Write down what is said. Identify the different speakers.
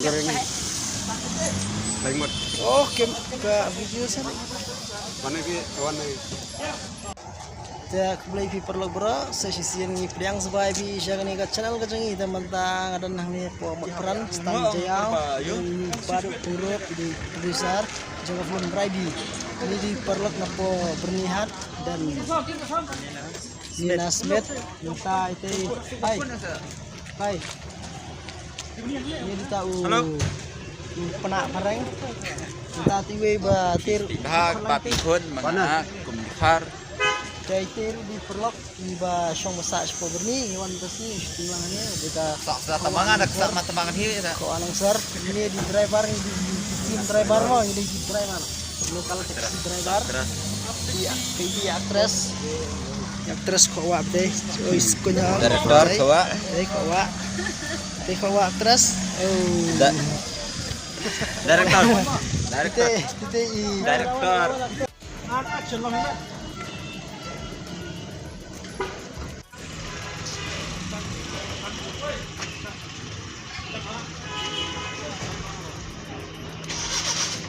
Speaker 1: goreng lemot.
Speaker 2: Oh, ke video sana.
Speaker 1: Mana ki kawan ni?
Speaker 2: Ya, kembali di perlu bro. Sesi ini yang sebagai di jangan ke channel kecengi teman-teman ada namanya peran stand jayang ini baru turut di produser juga film Brady ini di perlu ngapo bernihat dan Nina Smith minta itu hai ini tahu penak pareng minta tiwe batir
Speaker 3: Dah patihun mana kumhar
Speaker 2: Kaitir di perlok iba syong masak sepo berni hewan tasni timbangannya kita
Speaker 3: tak tembangan ada kesak tembangan hi
Speaker 2: ko anong sir ini di driver di tim driver mo ini di driver lokal taxi driver iya kayak aktris ko wa deh ois ko nya
Speaker 3: direktor kawa
Speaker 2: ko wa aktris oh
Speaker 3: direktor
Speaker 2: direktor
Speaker 3: direktor
Speaker 2: action lo